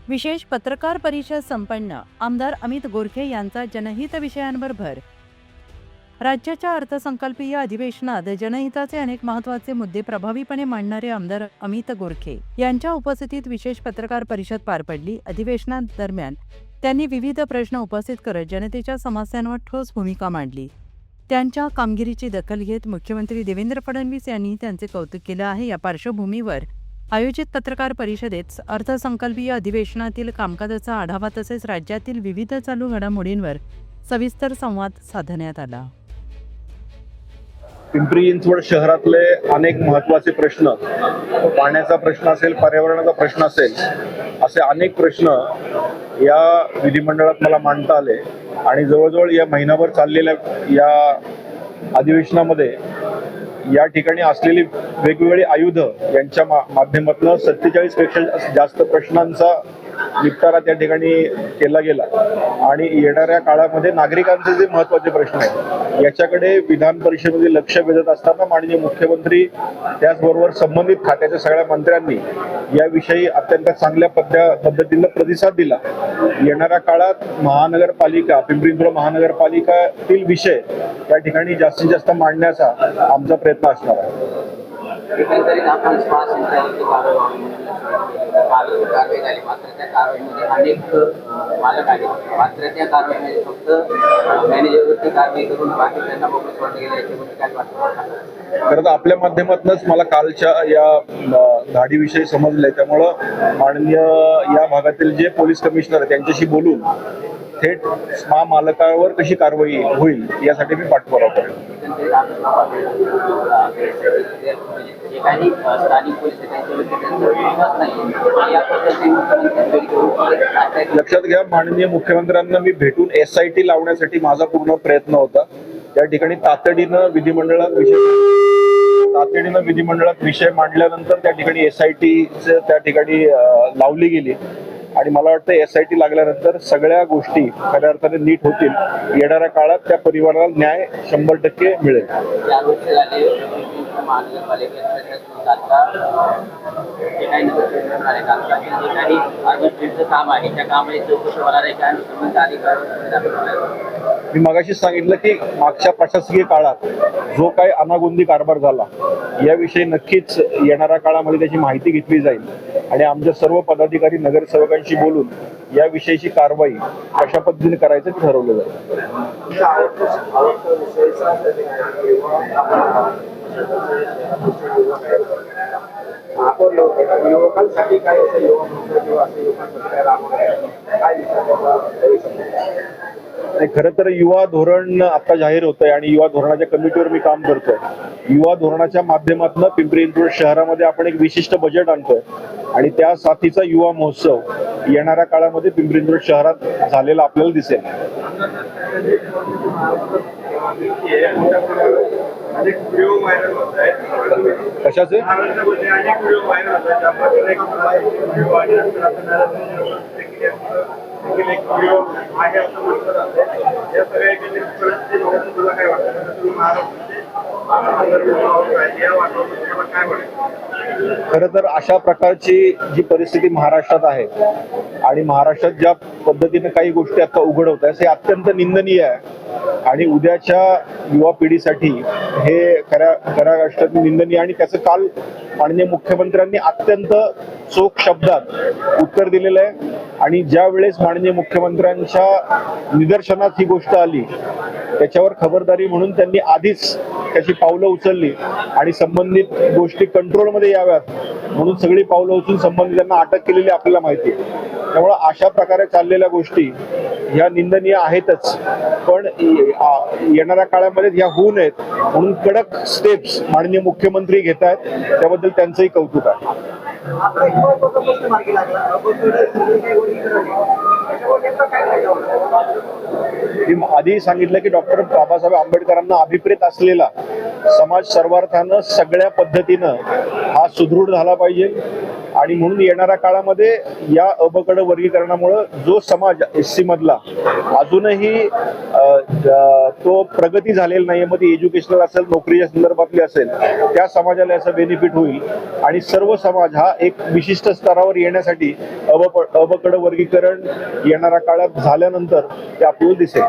विशेष पत्रकार परिषद संपन्न. आमदार अमित गोरखे यांचा जनहित विषयांवर भर. राज्याच्या अर्थसंकल्पीय अधिवेशनात जनहिताचे अनेक महत्त्वाचे मुद्दे प्रभावीपणे मांडणारे आमदार अमित गोरखे यांच्या उपस्थितीत विशेष पत्रकार परिषद पार पडली. अधिवेशनादरम्यान त्यांनी विविध प्रश्न उपस्थित करत जनतेच्या समस्यांवर ठोस भूमिका मांडली. त्यांच्या कामगिरीची दखल घेत मुख्यमंत्री देवेंद्र फडणवीस यांनी त्यांचे कौतुक केलं आहे. या पार्श्वभूमीवर आयोजित पत्रकार परिषदेत अर्थसंकल्पीय अधिवेशनातील कामकाजाचा आढावा तसेच राज्यातील विविध चालू घडामोडींवर सविस्तर संवाद साधण्यात आला. पिंपरी चिंचवड शहरातले अनेक महत्त्वाचे प्रश्न, पाण्याचा प्रश्न असेल, पर्यावरणाचा प्रश्न असेल, असे अनेक प्रश्न या विधिमंडळात मला मांडता आले आणि जवळजवळ या महिनाभर चाललेल्या या अधिवेशनामध्ये या ठिकाणी असलेली वेगवेगळी आयुध यांच्या माध्यमातून 47 पेक्षा जास्त प्रश्नांचा निपटारा त्या ठिकाणी केला गेला आणि येणाऱ्या काळामध्ये नागरिकांचे जे महत्त्वाचे प्रश्न आहेत याच्याकडे विधान परिषदेमध्ये लक्ष वेधत असताना माननीय मुख्यमंत्री त्याचबरोबर संबंधित खात्याच्या सगळ्या मंत्र्यांनी याविषयी अत्यंत चांगल्या पद्धतीने प्रतिसाद दिला. येणाऱ्या काळात महानगरपालिका, पिंपरी चिंचवड महानगरपालिकातील विषय त्या ठिकाणी जास्तीत जास्त मांडण्याचा आमचा प्रयत्न असणार आहे. एकंदरीत आपण स्मार्ट सेंटरवरती कारवाई झाली, मात्र त्या कारवाईमध्ये अनेक मालक आले, मात्र त्या कारवाईमध्ये फक्त मॅनेजरवरती कारवाई करून बाकी त्यांना बोगस वाटलं गेलं. याच्यामध्ये काय वाटतं? खरं तर आपल्या माध्यमातूनच मला कालच्या या गाडीविषयी समजलंय, त्यामुळं माननीय या भागातील जे पोलीस कमिशनर आहेत त्यांच्याशी बोलून थेट महामालकावर कशी कारवाई होईल यासाठी मी पाठपुरावा करेन. लक्षात घ्या, माननीय मुख्यमंत्र्यांना मी भेटून SIT लावण्यासाठी माझा पूर्ण प्रयत्न होता. त्या ठिकाणी तातडीनं विधिमंडळात विषय मांडल्यानंतर त्या ठिकाणी SIT त्या ठिकाणी लावली गेली आणि मला वाटतं SIT लागल्यानंतर सगळ्या गोष्टी खऱ्या अर्थाने नीट होतील. येणाऱ्या काळात त्या परिवाराला न्याय 100% मिळेल. मी मगाशीच सांगितलं की मागच्या प्रशासकीय काळात जो काही अनागोंदी कारभार झाला याविषयी नक्कीच येणाऱ्या काळामध्ये त्याची माहिती घेतली जाईल आणि आमच्या सर्व पदाधिकारी नगरसेवकांशी बोलून याविषयीची कारवाई कशा पद्धतीने करायचं ते ठरवलं जाईल. युवकांसाठी काय खरं तर युवा धोरण आता जाहीर होतंय आणि युवा धोरणाच्या कमिटीवर मी काम करतोय. युवा धोरणाच्या माध्यमातून पिंपरी चिंचवड शहरामध्ये आपण एक विशिष्ट बजेट आणतोय आणि त्या साथीचा युवा महोत्सव येणाऱ्या काळामध्ये पिंपरी चिंचवड शहरात झालेला आपल्याला दिसेल. कशाचे? खरं तर अशा प्रकारची जी परिस्थिती महाराष्ट्रात आहे आणि महाराष्ट्रात ज्या पद्धतीने काही गोष्टी आता उघड होत आहेत हे अत्यंत निंदनीय आहे आणि उद्याच्या युवा पिढीसाठी हे खऱ्या अर्थाने निंदनीय आणि त्याचं काल माननीय मुख्यमंत्र्यांनी अत्यंत चोख शब्दात उत्तर दिलेलं आहे आणि ज्या वेळेस माननीय मुख्यमंत्र्यांच्या निदर्शनात ही गोष्ट आली त्याच्यावर खबरदारी म्हणून त्यांनी आधीच त्याची पावलं उचलली आणि संबंधित गोष्टी कंट्रोलमध्ये याव्यात म्हणून सगळी पावलं उचलून संबंधितांना अटक केलेली आपल्याला माहिती आहे. त्यामुळे अशा प्रकारे चाललेल्या गोष्टी ह्या निंदनीय आहेतच, पण येणाऱ्या काळामध्ये ह्या होऊ नयेत म्हणून कडक स्टेप्स माननीय मुख्यमंत्री घेत आहेत, त्याबद्दल त्यांचंही कौतुक आहे. मी आधी सांगितलं की डॉक्टर बाबासाहेब आंबेडकरांना अभिप्रेत असलेला समाज सर्वार्थानं सगळ्या पद्धतीनं हा सुदृढ झाला पाहिजे आणि म्हणून येणाऱ्या काळामध्ये या अबकड वर्गीकरणामुळं जो समाज SC मधला अजूनही तो प्रगती झालेला नाही, मग ती एज्युकेशनल असेल, नोकरीच्या संदर्भातली असेल, त्या समाजाला याचा बेनिफिट होईल आणि सर्व समाज हा एक विशिष्ट स्तरावर येण्यासाठी अबकड वर्गीकरण येणाऱ्या काळात झाल्यानंतर ते आपल्याला दिसेल.